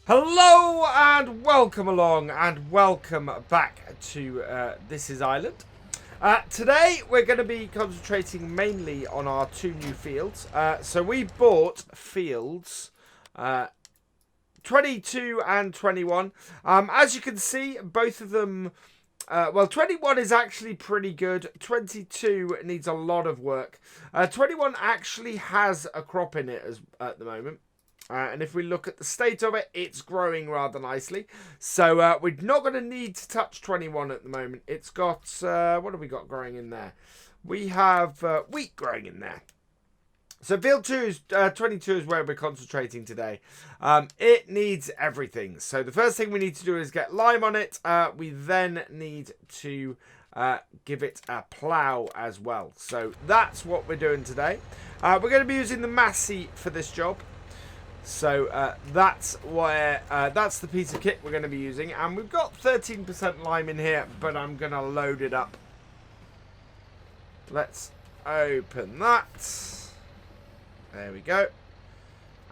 Hello and welcome along and welcome back to This Is Ireland. Today we're going to be concentrating mainly on our two new fields. So we bought fields 22 and 21. As you can see, both of them, well, 21 is actually pretty good. 22 needs a lot of work. 21 actually has a crop in it at the moment. And if we look at the state of it, it's growing rather nicely. So we're not going to need to touch 21 at the moment. It's got, what have we got growing in there? We have wheat growing in there. So field 22 is where we're concentrating today. It needs everything. So the first thing we need to do is get lime on it. We then need to give it a plough as well. So that's what we're doing today. We're going to be using the Massey for this job. So that's the piece of kit we're going to be using, and we've got 13% lime in here, but I'm going to load it up. Let's open that. There we go.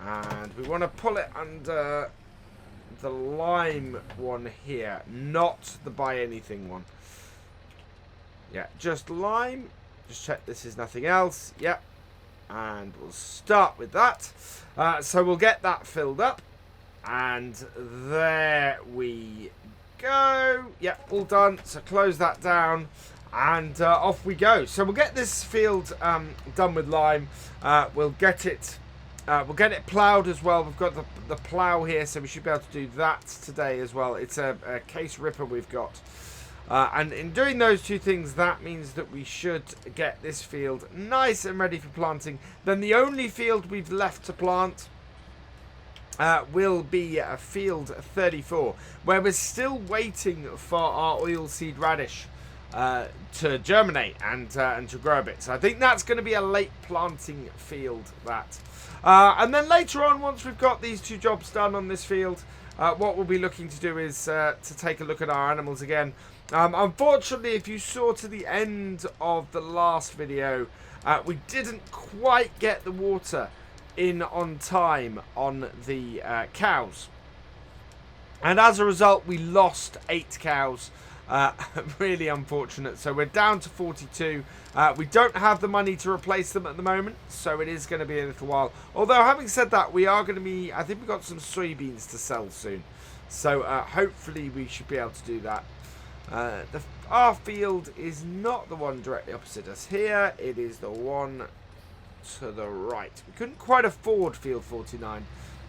And we want to pull it under the lime one here, not the buy anything one. Yeah, just lime. Just check this is nothing else. Yep. And we'll start with that. So we'll get that filled up. And there we go. Yep, all done. So close that down. And off we go. So we'll get this field done with lime. We'll get it ploughed as well. We've got the plough here, so we should be able to do that today as well. It's a case ripper we've got. And in doing those two things, that means that we should get this field nice and ready for planting. Then the only field we've left to plant will be field 34, where we're still waiting for our oilseed radish to germinate and to grow a bit. So I think that's going to be a late planting field, that. And then later on, once we've got these two jobs done on this field, what we'll be looking to do is to take a look at our animals again. Unfortunately, if you saw to the end of the last video, we didn't quite get the water in on time on the cows. And as a result, we lost 8 cows. Really unfortunate. So we're down to 42. We don't have the money to replace them at the moment, so it is going to be a little while. Although, having said that, we are going to be, I think we've got some soybeans to sell soon. So hopefully we should be able to do that. Our field is not the one directly opposite us here. It is the one to the right. We couldn't quite afford field 49,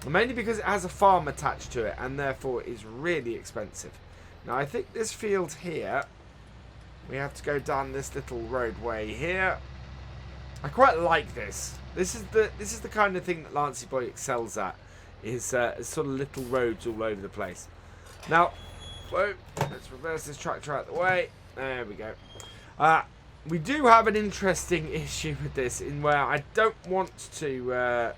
mainly because it has a farm attached to it and therefore is really expensive. Now I think this field here, we have to go down this little roadway here. I quite like this. This is the kind of thing that Lancey Boy excels at, is sort of little roads all over the place. Now, whoa, let's reverse this tractor out of the way. There we go. We do have an interesting issue with this, in where I don't want to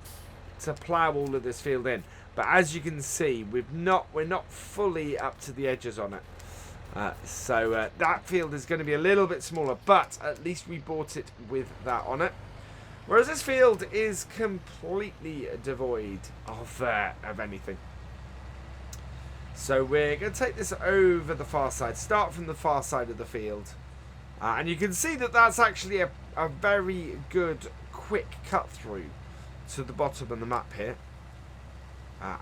plough all of this field in. But as you can see, we're not fully up to the edges on it. So that field is going to be a little bit smaller, but at least we bought it with that on it. Whereas this field is completely devoid of anything. So we're going to take this over the far side. Start from the far side of the field. And you can see that that's actually a very good, quick cut through to the bottom of the map here.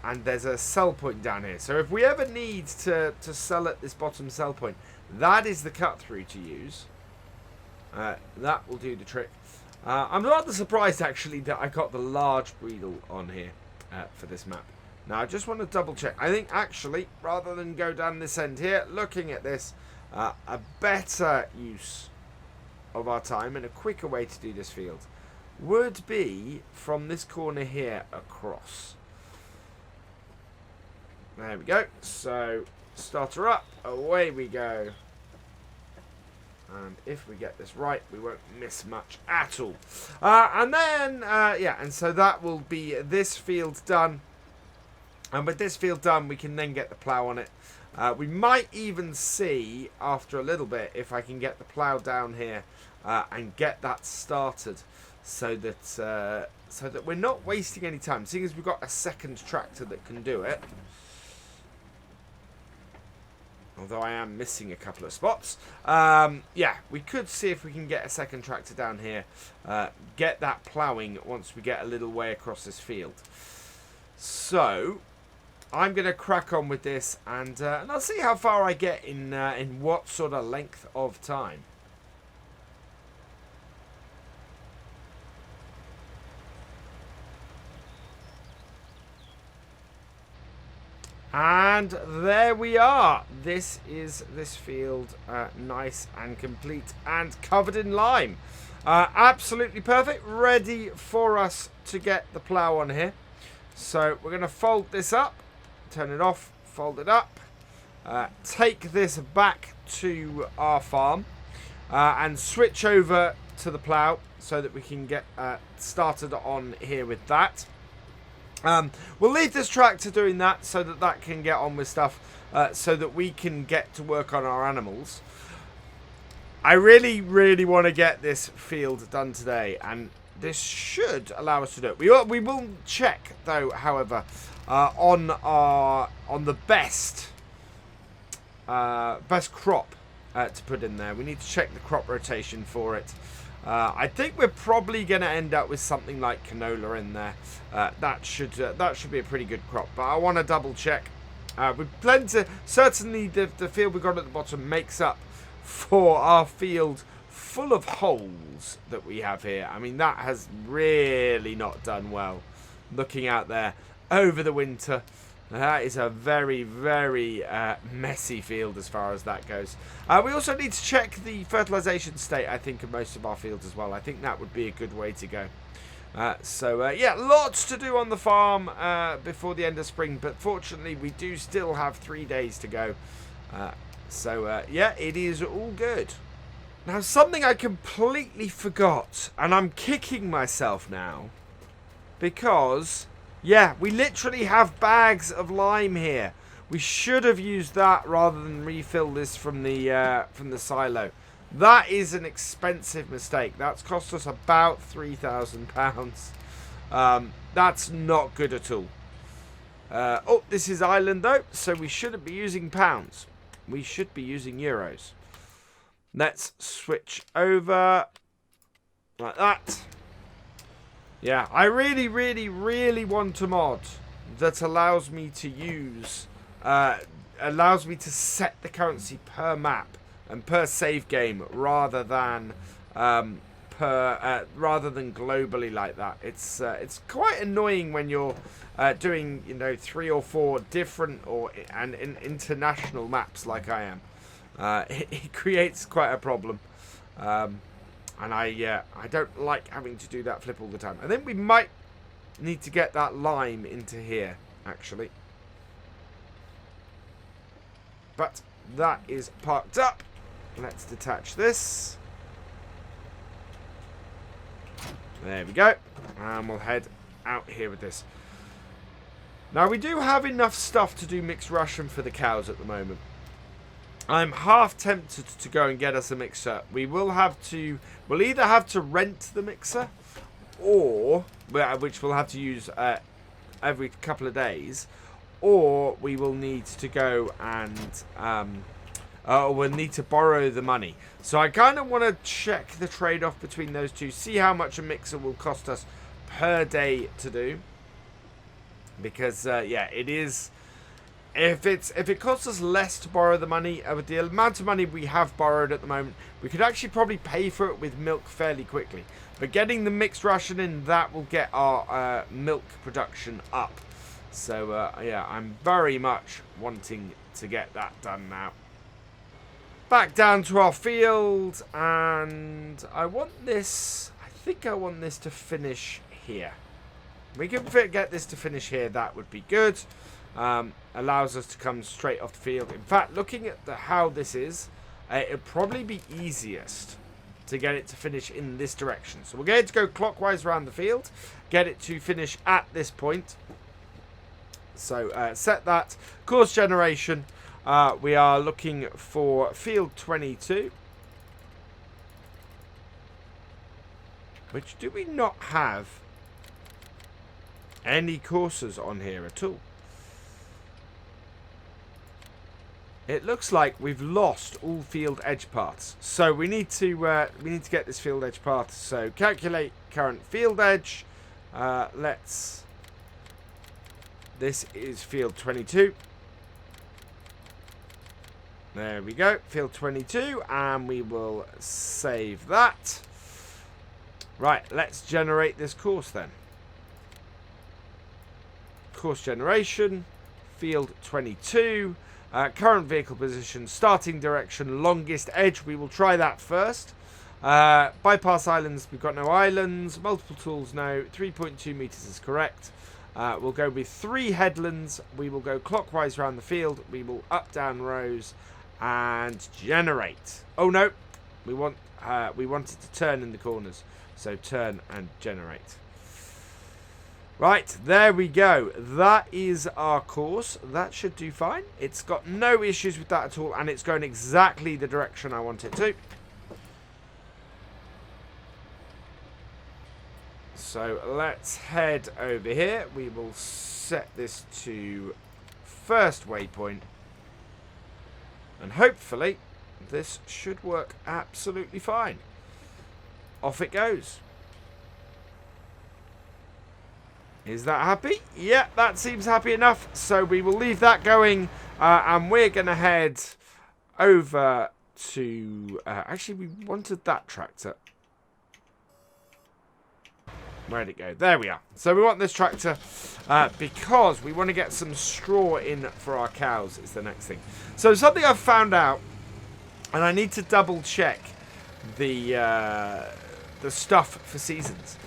And there's a sell point down here. So if we ever need to sell at this bottom sell point, that is the cut through to use. That will do the trick. I'm rather surprised actually that I got the large breedle on here for this map. Now I just want to double check. I think actually, rather than go down this end here, looking at this, a better use of our time and a quicker way to do this field would be from this corner here across. There we go. So, start her up. Away we go. And if we get this right, we won't miss much at all. And then, yeah, and so that will be this field done. And with this field done, we can then get the plough on it. We might even see, after a little bit, if I can get the plough down here and get that started. So that we're not wasting any time. Seeing as we've got a second tractor that can do it. Although I am missing a couple of spots. Yeah, we could see if we can get a second tractor down here. Get that ploughing once we get a little way across this field. So, I'm going to crack on with this. And I'll see how far I get in what sort of length of time. And there we are. This is this field, nice and complete and covered in lime. Absolutely perfect, ready for us to get the plough on here. So we're going to fold this up, turn it off, fold it up, take this back to our farm and switch over to the plough so that we can get started on here with that. We'll leave this tractor doing that so that that can get on with stuff so that we can get to work on our animals. I really, really want to get this field done today, and this should allow us to do it. We will check, though, however, on the best crop to put in there. We need to check the crop rotation for it. I think we're probably going to end up with something like canola in there. That should be a pretty good crop, but I want to double check. With plenty, certainly the field we got at the bottom makes up for our field full of holes that we have here. I mean, that has really not done well. Looking out there over the winter, that is a very, very messy field as far as that goes. We also need to check the fertilization state, I think, of most of our fields as well. I think that would be a good way to go. Yeah, lots to do on the farm before the end of spring, but fortunately we do still have 3 days to go. Yeah, it is all good. Now, something I completely forgot, and I'm kicking myself now, because, yeah, we literally have bags of lime here. We should have used that rather than refill this from the silo. That is an expensive mistake. That's cost us about £3,000. That's not good at all. Oh, this is Ireland though, so we shouldn't be using pounds. We should be using euros. Let's switch over like that. Yeah, I really, really, really want a mod that allows me to use, allows me to set the currency per map and per save game rather than globally like that. It's quite annoying when you're doing 3 or 4 different and international maps like I am. It creates quite a problem. And I don't like having to do that flip all the time. I think we might need to get that lime into here, actually. But that is parked up. Let's detach this. There we go. And we'll head out here with this. Now, we do have enough stuff to do mixed ration for the cows at the moment. I'm half tempted to go and get us a mixer. We'll either have to rent the mixer, or which we'll have to use every couple of days, or we will need to go and we'll need to borrow the money. So I kind of want to check the trade-off between those two, see how much a mixer will cost us per day to do, because yeah, it is. If it costs us less to borrow the money, with the amount of money we have borrowed at the moment, we could actually probably pay for it with milk fairly quickly. But getting the mixed ration in, that will get our milk production up. So yeah, I'm very much wanting to get that done now. Back down to our field, and I want this. I think I want this to finish here. We can get this to finish here. That would be good. Allows us to come straight off the field. In fact, looking at how this is, it'd probably be easiest to get it to finish in this direction. So we're going to go clockwise around the field, get it to finish at this point. So set that. Course generation, we are looking for field 22. Which do we not have any courses on here at all? It looks like we've lost all field edge paths. So we need to get this field edge path. So calculate current field edge. This is field 22. There we go, field 22, and we will save that. Right, let's generate this course then. Course generation, field 22. Current vehicle position, starting direction, longest edge. We will try that first. Bypass islands, we've got no islands. Multiple tools, no. 3.2 meters is correct. We'll go with 3 headlands. We will go clockwise around the field. We will up, down rows and generate. Oh no, we want it to turn in the corners. So turn and generate. Right, there we go. That is our course. That should do fine. It's got no issues with that at all, and it's going exactly the direction I want it to. So let's head over here. We will set this to first waypoint, and hopefully this should work absolutely fine. Off it goes. Is that happy? Yeah, that seems happy enough. So we will leave that going, and we're going to head over to... actually, we wanted that tractor. Where'd it go? There we are. So we want this tractor because we want to get some straw in for our cows is the next thing. So something I've found out, and I need to double check the stuff for seasons,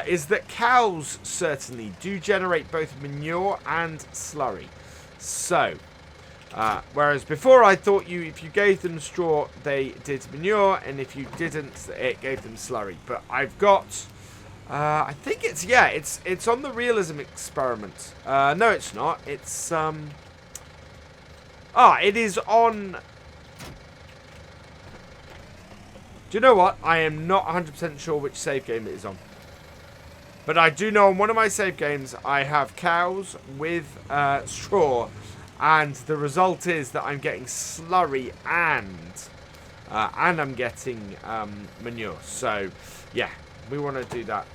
is that cows certainly do generate both manure and slurry. So, whereas before I thought if you gave them straw, they did manure, and if you didn't, it gave them slurry. But I've got, I think it's on the realism experiment. No, it's not. It's it is on. Do you know what? I am not 100% sure which save game it is on. But I do know on one of my save games, I have cows with straw, and the result is that I'm getting slurry and I'm getting manure. So, yeah, we want to do that.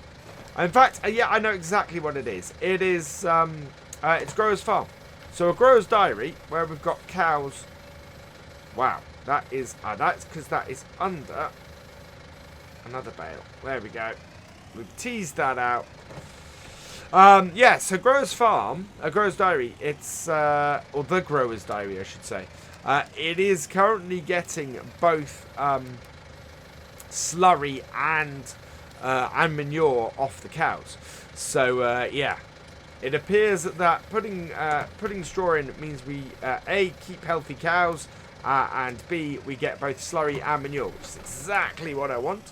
In fact, yeah, I know exactly what it is. It is, it's Grower's Farm. So a Grower's Diary, where we've got cows. Wow, that is, that's because that is under another bale. There we go. We've teased that out. Yeah, so Grower's Farm, Grower's Diary, it's, or the Grower's Diary, I should say. It is currently getting both slurry and manure off the cows. So, yeah, it appears that putting straw in means we, A, keep healthy cows, and B, we get both slurry and manure, which is exactly what I want.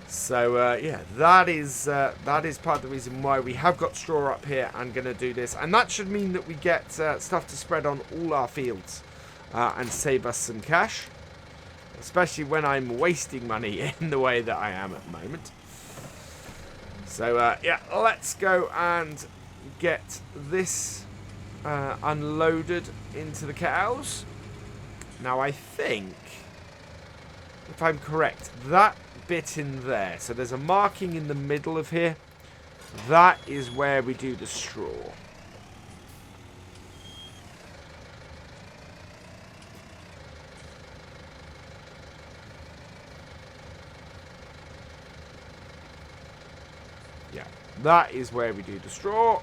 So, yeah, that is part of the reason why we have got straw up here and going to do this. And that should mean that we get stuff to spread on all our fields and save us some cash. Especially when I'm wasting money in the way that I am at the moment. So, yeah, let's go and get this unloaded into the cows. Now, I think, if I'm correct, that bit in there, so there's a marking in the middle of here, that is where we do the straw. Yeah, that is where we do the straw.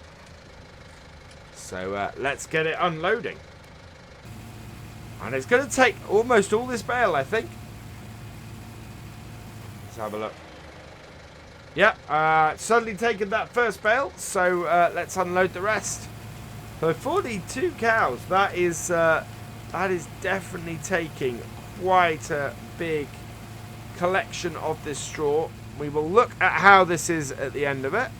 So let's get it unloading, and it's going to take almost all this bale, I think. Have a look. Yeah, suddenly taken that first bale, so let's unload the rest. So 42 cows. That is definitely taking quite a big collection of this straw. We will look at how this is at the end of it.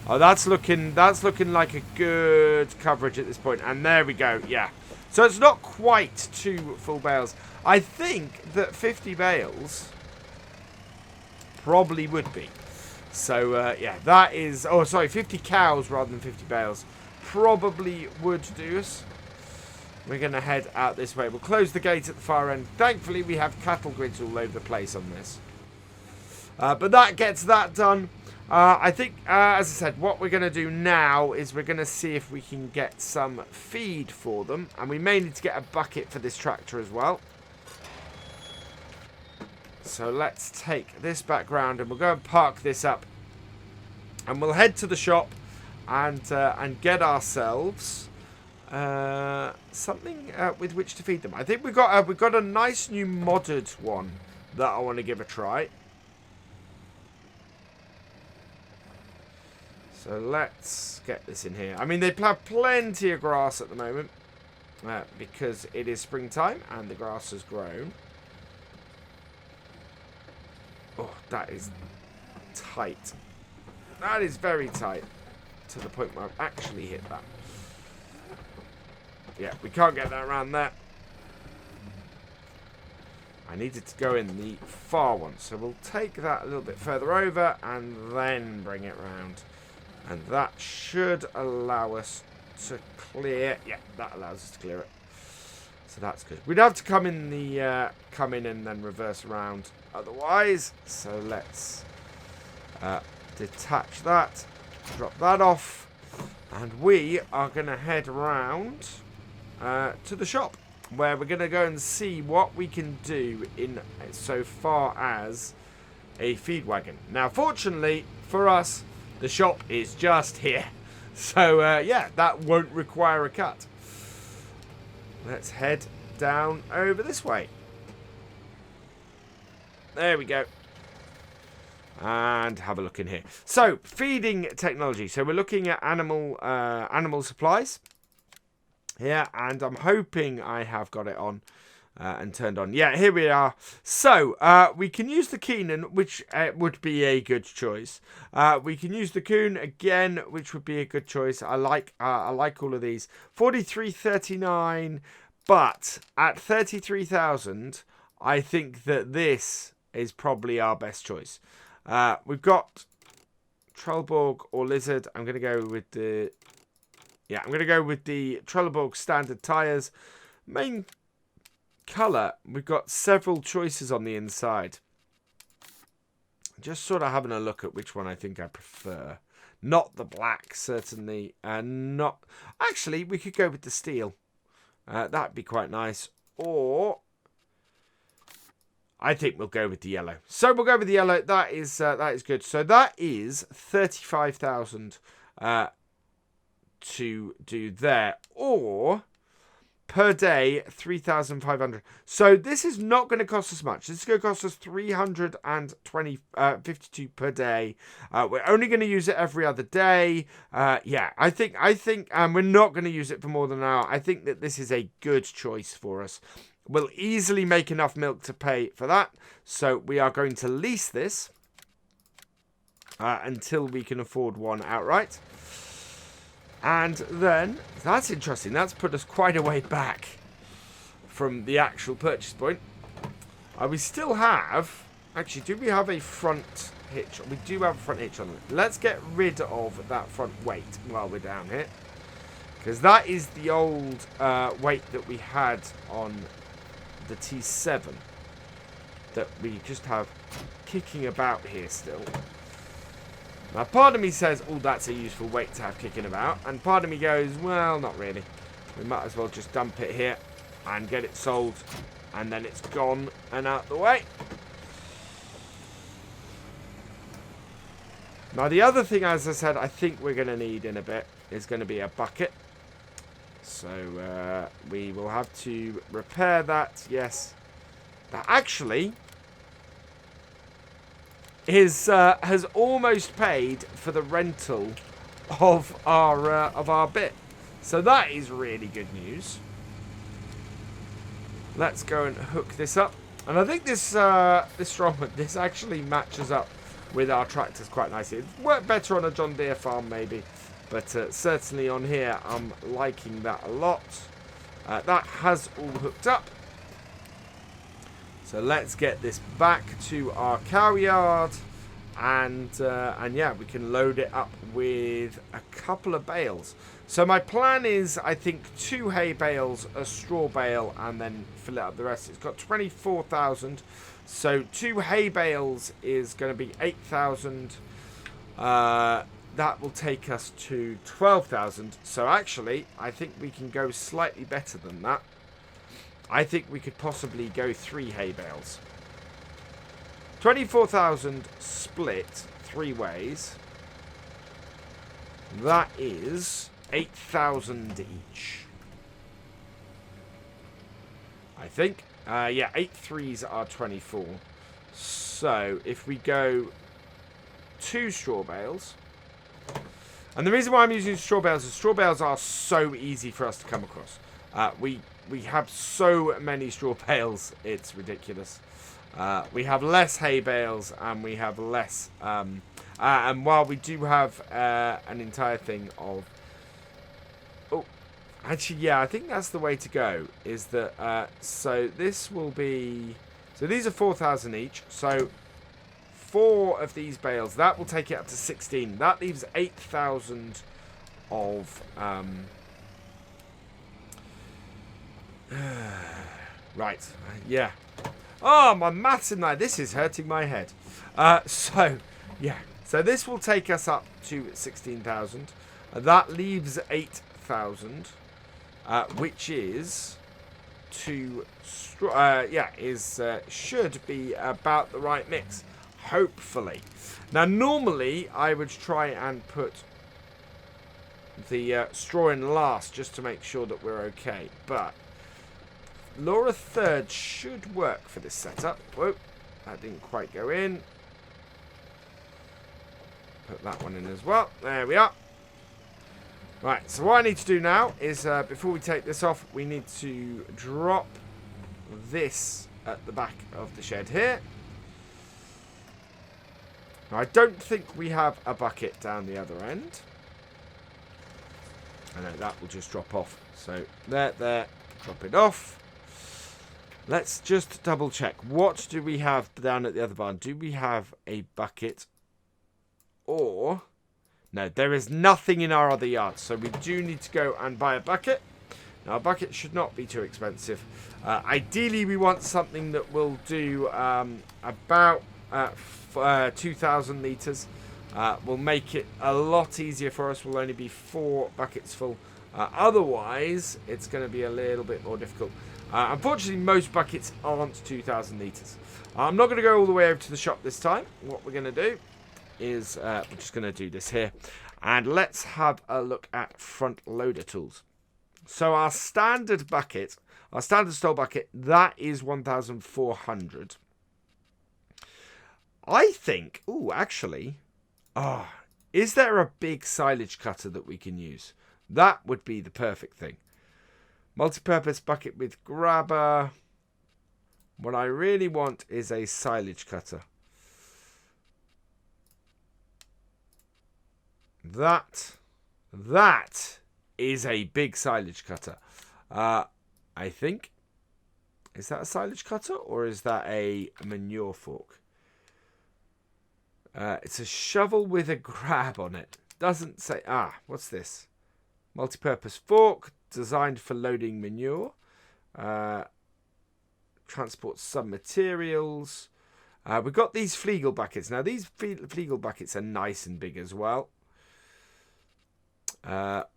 Oh, that's looking like a good coverage at this point. And there we go. Yeah. So it's not quite 2 full bales. I think that 50 bales probably would be. So, yeah, that is... Oh, sorry, 50 cows rather than 50 bales. Probably would do us. we're going to head out this way. We'll close the gate at the far end. Thankfully, we have cattle grids all over the place on this. But that gets that done. I think, as I said, what we're going to do now is we're going to see if we can get some feed for them. And we may need to get a bucket for this tractor as well. So let's take this back round and we'll go and park this up. And we'll head to the shop and get ourselves something with which to feed them. I think we've got a nice new modded one that I want to give a try. So let's get this in here. I mean, they have plenty of grass at the moment because it is springtime and the grass has grown. Oh, that is tight. That is very tight to the point where I've actually hit that. Yeah, we can't get that around there. I needed to go in the far one, so we'll take that a little bit further over and then bring it round. And that should allow us to clear. Yeah, that allows us to clear it. So that's good. We'd have to come in and then reverse around otherwise. So let's detach that, drop that off, and we are going to head around to the shop where we're going to go and see what we can do in so far as a feed wagon. Now, fortunately for us, the shop is just here. So, yeah, that won't require a cut. Let's head down over this way. There we go. And have a look in here. So, feeding technology. So, we're looking at animal supplies. Yeah, and I'm hoping I have got it on. And turned on. Yeah, here we are. So, we can use the Keenan, which would be a good choice. We can use the Coon again, which would be a good choice. I like all of these. 43.39, but at 33,000, I think that this is probably our best choice. We've got Trelleborg or Lizard. I'm going to go with the Trelleborg standard tires. Main colour, we've got several choices on the inside. Just sort of having a look at which one I think I prefer. Not the black, certainly. Not actually, we could go with the steel. That'd be quite nice. Or I think we'll go with the yellow. So we'll go with the yellow. That is good. So that is 35,000 to do there. Or per day, 3,500. So this is not going to cost us much. This is going to cost us 352 per day. We're only going to use it every other day. Yeah, I think we're not going to use it for more than an hour. I think that this is a good choice for us. We'll easily make enough milk to pay for that. So we are going to lease this until we can afford one outright. And then, that's interesting. That's put us quite a way back from the actual purchase point. We still have... Actually, do we have a front hitch? We do have a front hitch on it. Let's get rid of that front weight while we're down here. Because that is the old weight that we had on the T7. That we just have kicking about here still. Now, part of me says, oh, that's a useful weight to have kicking about. And part of me goes, well, not really. We might as well just dump it here and get it sold. And then it's gone and out the way. Now, the other thing, as I said, I think we're going to need in a bit is going to be a bucket. So, we will have to repair that, yes. That actually has almost paid for the rental of our bit. So that is really good news. Let's go and hook this up. And I think this strongman, this actually matches up with our tractors quite nicely. It'd work better on a John Deere farm maybe. But certainly on here, I'm liking that a lot. That has all hooked up. So let's get this back to our cow yard and yeah, we can load it up with a couple of bales. So my plan is, I think, 2 hay bales, a straw bale, and then fill it up the rest. It's got 24,000. So 2 hay bales is going to be 8,000. That will take us to 12,000. So actually, I think we can go slightly better than that. I think we could possibly go 3 hay bales. 24,000 split 3 ways. That is 8,000 each. I think. Yeah, 8 3s are 24. So if we go 2 straw bales. And the reason why I'm using straw bales is straw bales are so easy for us to come across. We have so many straw bales, it's ridiculous. We have less hay bales, and we have less... and while we do have an entire thing of... Oh, actually, yeah, I think that's the way to go. Is that... so this will be... So these are 4,000 each. So 4 of these bales, that will take it up to 16. That leaves 8,000 of... right, yeah. Oh, my maths in there. This is hurting my head. So, yeah. So this will take us up to 16,000. That leaves 8,000, which is should be about the right mix, hopefully. Now, normally I would try and put the straw in last just to make sure that we're okay, but Laura third should work for this setup. Whoa, that didn't quite go in. Put that one in as well. There we are. Right, so what I need to do now is, before we take this off, we need to drop this at the back of the shed here. Now, I don't think we have a bucket down the other end. I know that will just drop off. So, there, drop it off. Let's just double check. What do we have down at the other barn? Do we have a bucket? Or... No, there is nothing in our other yard. So we do need to go and buy a bucket. Now, a bucket should not be too expensive. Ideally, we want something that will do about 2,000 litres. Will make it a lot easier for us. Will only be 4 buckets full. Otherwise, it's going to be a little bit more difficult. Unfortunately, most buckets aren't 2,000 litres. I'm not going to go all the way over to the shop this time. What we're going to do is we're just going to do this here. And let's have a look at front loader tools. So our standard bucket, our standard style bucket, that is 1,400. I think, is there a big silage cutter that we can use? That would be the perfect thing. Multi-purpose bucket with grabber. What I really want is a silage cutter. That is a big silage cutter. I think. Is that a silage cutter or is that a manure fork? It's a shovel with a grab on it. Doesn't say... what's this? Multi-purpose fork designed for loading manure. Transport some materials. We've got these Flegel buckets. Now, these Flegel buckets are nice and big as well.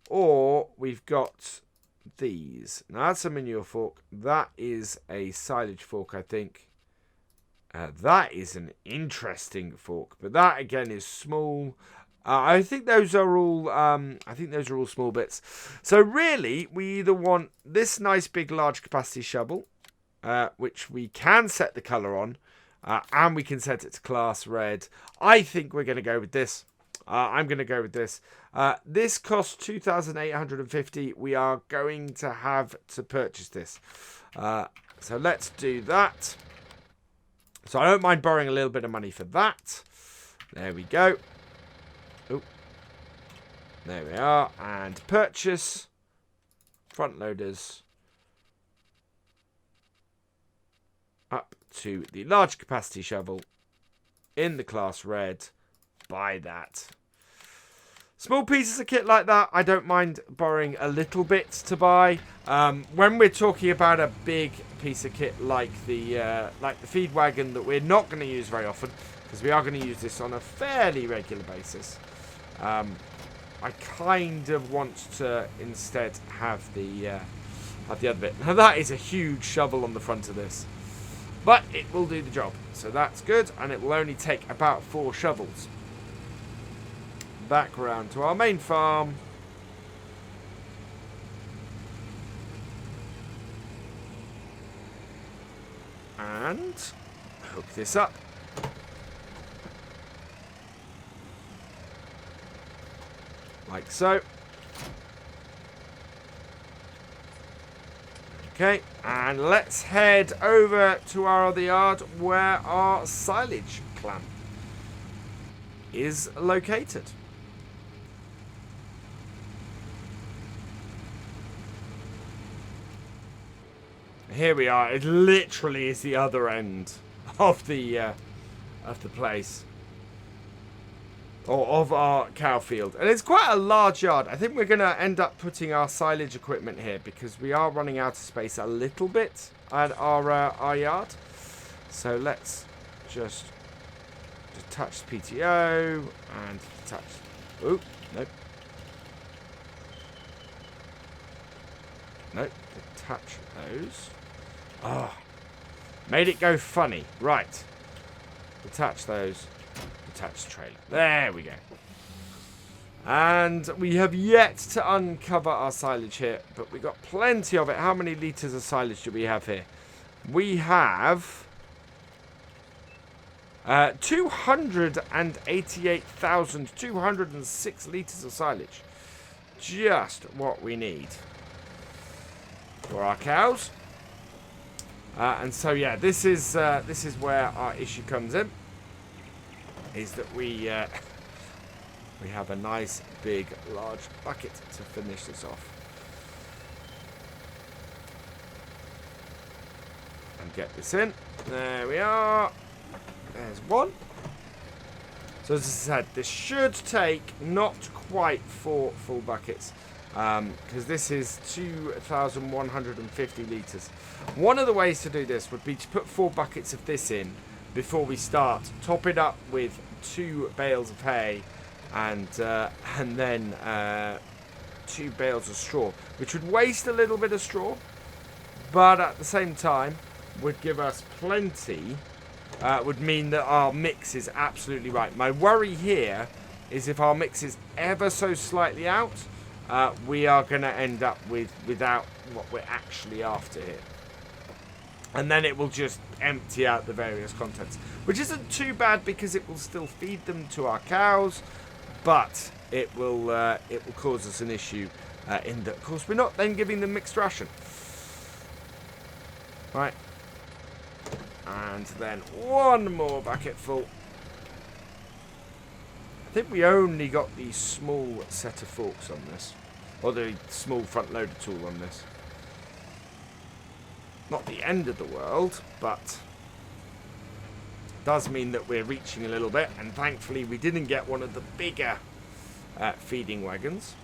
Or we've got these. Now, that's a manure fork. That is a silage fork, I think. That is an interesting fork, but that again is small. I think those are all. Small bits. So really, we either want this nice big large capacity shovel, which we can set the color on, and we can set it to class red. I think we're going to go with this. I'm going to go with this. This costs 2,850. We are going to have to purchase this. So let's do that. So I don't mind borrowing a little bit of money for that. There we go. Oh, there we are. And purchase front loaders up to the large capacity shovel. in the class red. Buy that. Small pieces of kit like that, I don't mind borrowing a little bit to buy. When we're talking about a big piece of kit like the feed wagon that we're not going to use very often, because we are going to use this on a fairly regular basis, I kind of want to instead have the other bit. Now that is a huge shovel on the front of this, but it will do the job, so that's good, and it will only take about 4 shovels. Back around to our main farm. And hook this up. Like so. Okay, and let's head over to our other yard where our silage clamp is located. Here we are. It literally is the other end of the place, or of our cow field, and it's quite a large yard. I think we're going to end up putting our silage equipment here because we are running out of space a little bit at our yard. So let's just detach the PTO and detach. Oh, nope. Nope. Detach those. Ah, oh, made it go funny. Right. Detach those. Detach the trailer. There we go. And we have yet to uncover our silage here, but we got plenty of it. How many litres of silage do we have here? We have 288,206 litres of silage. Just what we need for our cows. And so yeah, this is where our issue comes in, is that we have a nice big large bucket to finish this off and get this in. There we are. There's one. So as I said, this should take not quite 4 full buckets, because this is 2,150 litres. One of the ways to do this would be to put 4 buckets of this in before we start, top it up with 2 bales of hay, and then 2 bales of straw, which would waste a little bit of straw, but at the same time would give us plenty. Would mean that our mix is absolutely right. My worry here is if our mix is ever so slightly out, we are going to end up without what we're actually after here. And then it will just empty out the various contents, which isn't too bad because it will still feed them to our cows, but it will cause us an issue in that, of course, we're not then giving them mixed ration. Right. And then one more bucket full. I think we only got the small set of forks on this, or the small front loader tool on this. Not the end of the world, but does mean that we're reaching a little bit, and thankfully we didn't get one of the bigger feeding wagons.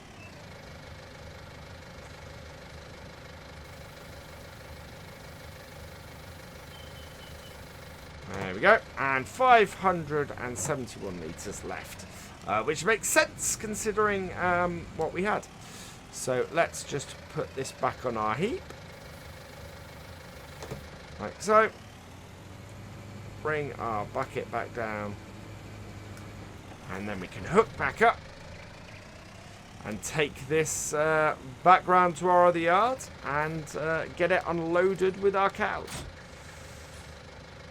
There we go, and 571 litres left, which makes sense considering what we had. So let's just put this back on our heap, like so. Bring our bucket back down, and then we can hook back up and take this back round to our other yard and get it unloaded with our cows.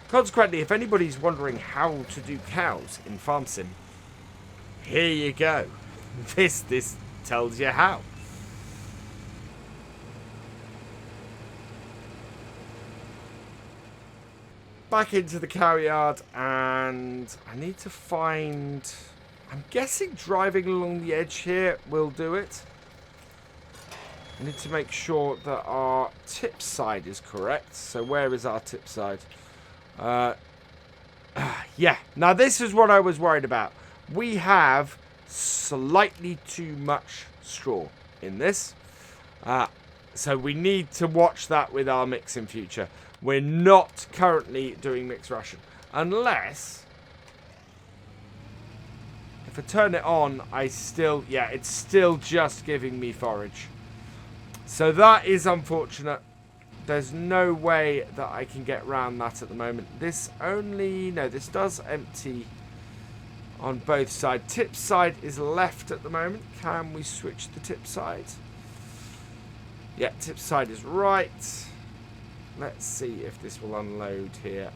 Consequently, if anybody's wondering how to do cows in Farm Sim, here you go. This tells you how. Back into the cow yard, and I need to find... I'm guessing driving along the edge here will do it. I need to make sure that our tip side is correct. So where is our tip side? Yeah. Now, this is what I was worried about. We have slightly too much straw in this. So we need to watch that with our mix in future. We're not currently doing mixed ration. Unless... if I turn it on, it's still just giving me forage. So that is unfortunate. There's no way that I can get around that at the moment. This does empty on both sides. Tip side is left at the moment. Can we switch the tip side? Yeah, tip side is right. Let's see if this will unload here.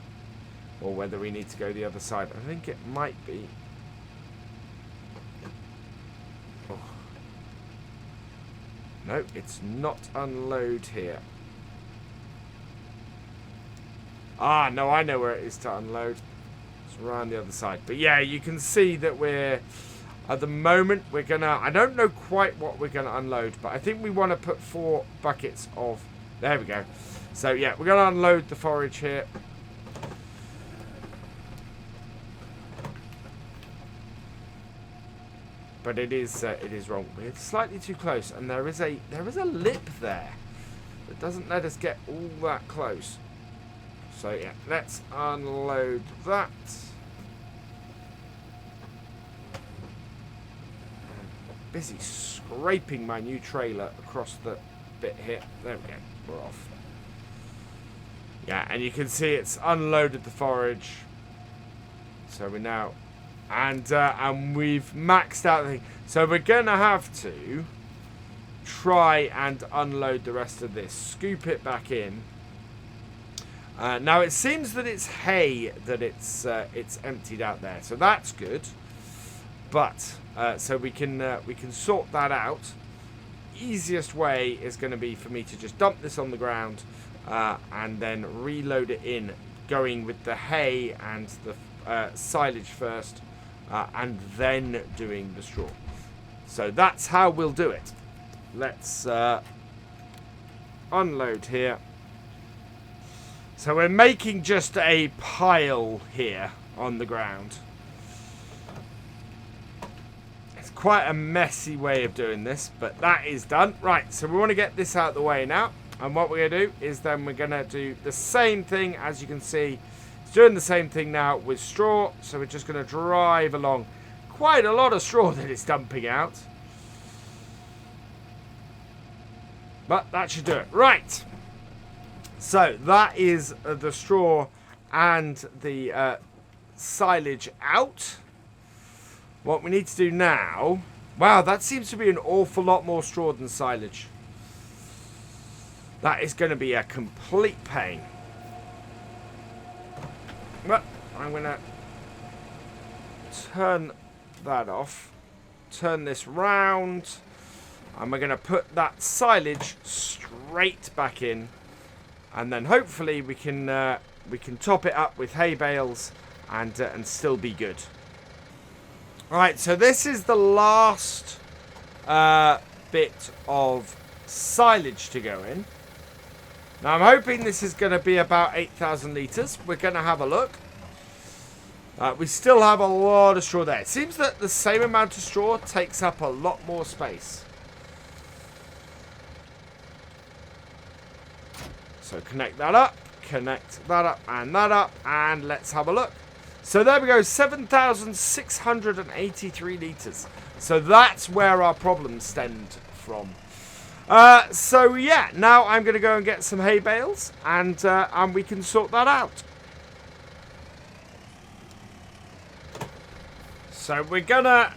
Or whether we need to go the other side. I think it might be. Oh. No, it's not unload here. Ah, no, I know where it is to unload. It's around the other side. But yeah, you can see that we're... at the moment, we're going to... I don't know quite what we're going to unload, but I think we want to put 4 buckets of... there we go. So yeah, we're going to unload the forage here. But it is wrong. We're slightly too close, and there is a lip there that doesn't let us get all that close. So yeah, let's unload that. I'm busy scraping my new trailer across the bit here. There we go. We're off. Yeah, and you can see it's unloaded the forage. So we're now, and we've maxed out the thing. So we're gonna have to try and unload the rest of this. Scoop it back in. Now it seems that it's hay that it's emptied out there, so that's good. But so we can sort that out. Easiest way is going to be for me to just dump this on the ground and then reload it in, going with the hay and the silage first, and then doing the straw. So that's how we'll do it. Let's unload here. So we're making just a pile here on the ground. It's quite a messy way of doing this, but that is done. Right, so we want to get this out of the way now. And what we're going to do is then we're going to do the same thing. As you can see, it's doing the same thing now with straw. So we're just going to drive along. Quite a lot of straw that it's dumping out. But that should do it. Right. So that is the straw and the silage out. What we need to do now... wow, that seems to be an awful lot more straw than silage. That is going to be a complete pain. But I'm going to turn that off. Turn this round. And we're going to put that silage straight back in. And then hopefully we can top it up with hay bales and still be good. Alright, so this is the last bit of silage to go in. Now I'm hoping this is going to be about 8,000 litres. We're going to have a look. We still have a lot of straw there. It seems that the same amount of straw takes up a lot more space. So connect that up, and let's have a look. So there we go, 7,683 litres. So that's where our problems stemmed from. So yeah, now I'm going to go and get some hay bales, and we can sort that out. So we're going to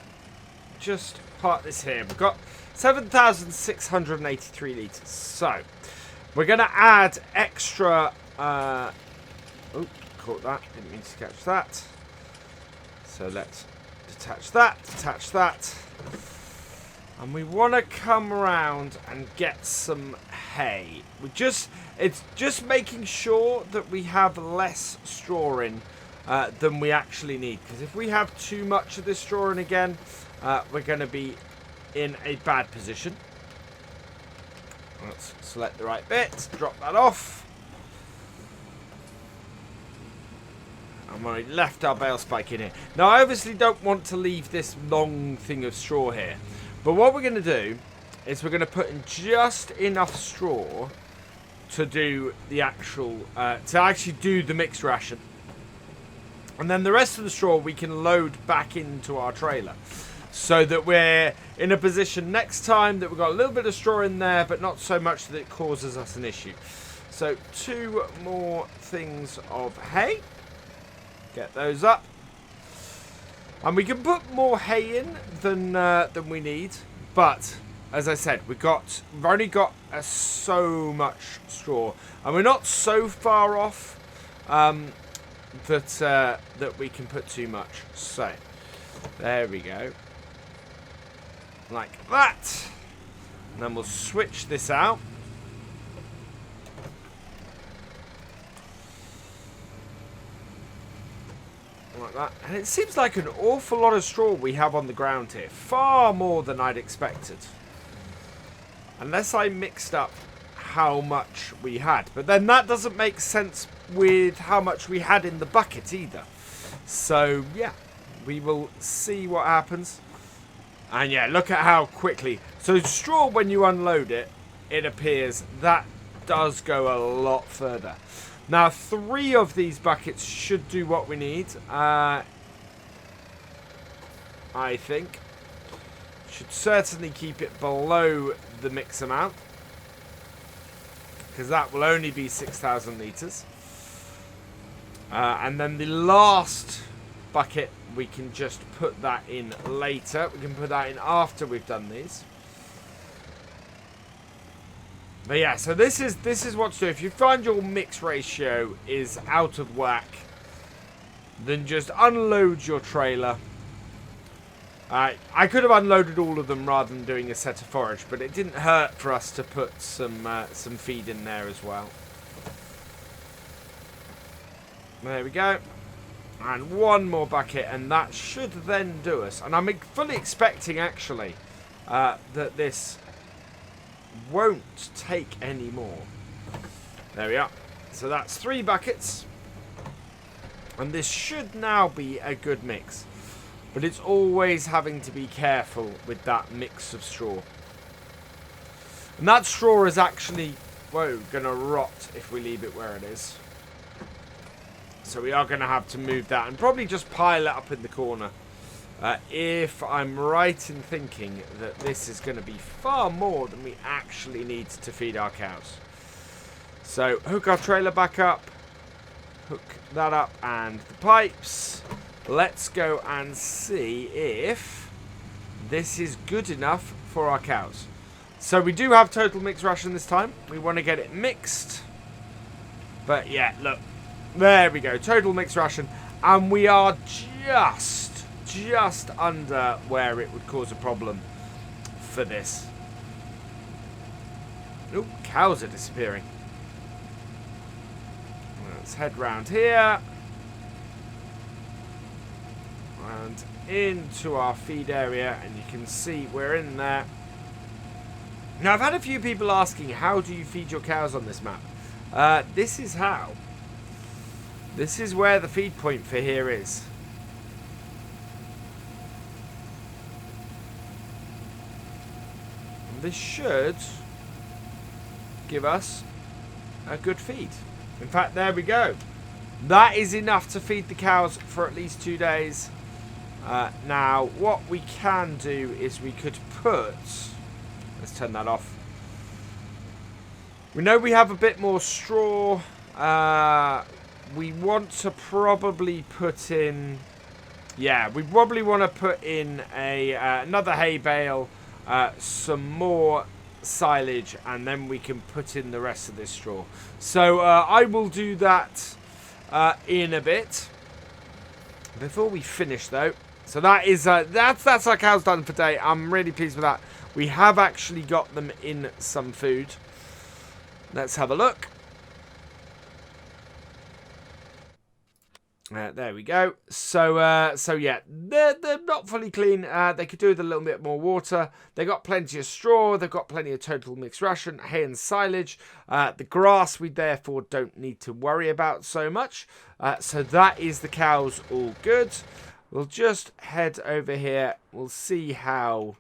just park this here. We've got 7,683 litres. So... we're going to add extra... oh, caught that. Didn't mean to catch that. So let's detach that. And we want to come around and get some hay. It's just making sure that we have less straw in than we actually need. Because if we have too much of this straw in again, we're going to be in a bad position. Let's select the right bit, drop that off. And And we left our bale spike in here. Now, I obviously don't want to leave this long thing of straw here. But what we're going to do is we're going to put in just enough straw to do the actual, to actually do the mixed ration. And then the rest of the straw we can load back into our trailer. So that we're in a position next time that we've got a little bit of straw in there, but not so much that it causes us an issue. So 2 more things of hay. Get those up. And we can put more hay in than we need. But, as I said, we've only got so much straw. And we're not so far off that we can put too much. So, there we go. Like that. And then we'll switch this out. Like that. And it seems like an awful lot of straw we have on the ground here. Far more than I'd expected. Unless I mixed up how much we had. But then that doesn't make sense with how much we had in the bucket either. So, yeah. We will see what happens. And yeah, look at how quickly. So straw, when you unload it, it appears that does go a lot further. Now, 3 of these buckets should do what we need. I think. Should certainly keep it below the mix amount. Because that will only be 6,000 litres. And then the last bucket, we can just put that in later. We can put that in after we've done these. But yeah, so this is what to do. If you find your mix ratio is out of whack, then just unload your trailer. I could have unloaded all of them rather than doing a set of forage, but it didn't hurt for us to put some feed in there as well. There we go. And 1 more bucket, and that should then do us. And I'm fully expecting, actually, that this won't take any more. There we are. So that's 3 buckets. And this should now be a good mix. But it's always having to be careful with that mix of straw. And that straw is actually, whoa, going to rot if we leave it where it is. So we are going to have to move that and probably just pile it up in the corner. If I'm right in thinking that this is going to be far more than we actually need to feed our cows. So hook our trailer back up. Hook that up and the pipes. Let's go and see if this is good enough for our cows. So we do have total mixed ration this time. We want to get it mixed. But yeah, look. There we go, total mixed ration, and we are just under where it would cause a problem for this. Oh, cows are disappearing. Let's head round here and into our feed area, and you can see we're in there. Now, I've had a few people asking, how do you feed your cows on this map? This is how. This is where the feed point for here is. And this should give us a good feed. In fact, there we go. That is enough to feed the cows for at least 2 days. Now, what we can do is we could put... Let's turn that off. We know we have a bit more straw. We want to probably put in... Yeah, we probably want to put in another hay bale, some more silage, and then we can put in the rest of this straw. So I will do that in a bit. Before we finish, though, so that is that's our cows done for today. I'm really pleased with that. We have actually got them in some food. Let's have a look. There we go. So yeah, they're not fully clean. They could do with a little bit more water. They got plenty of straw. They've got plenty of total mixed ration, hay and silage. The grass we therefore don't need to worry about so much. So that is the cows all good. We'll just head over here. We'll see how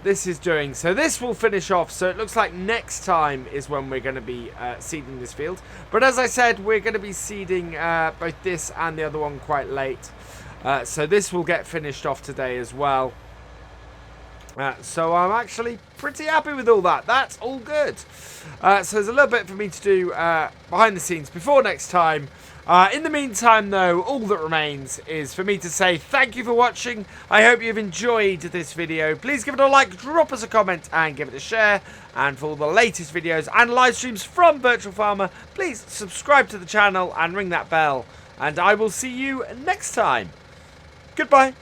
this is doing. So this will finish off. So it looks like next time is when we're going to be seeding this field. But as I said, we're going to be seeding both this and the other one quite late. So this will get finished off today as well. So I'm actually pretty happy with all that. That's all good. So there's a little bit for me to do behind the scenes before next time. In the meantime, though, all that remains is for me to say thank you for watching. I hope you've enjoyed this video. Please give it a like, drop us a comment, and give it a share. And for all the latest videos and live streams from Virtual Farmer, please subscribe to the channel and ring that bell. And I will see you next time. Goodbye.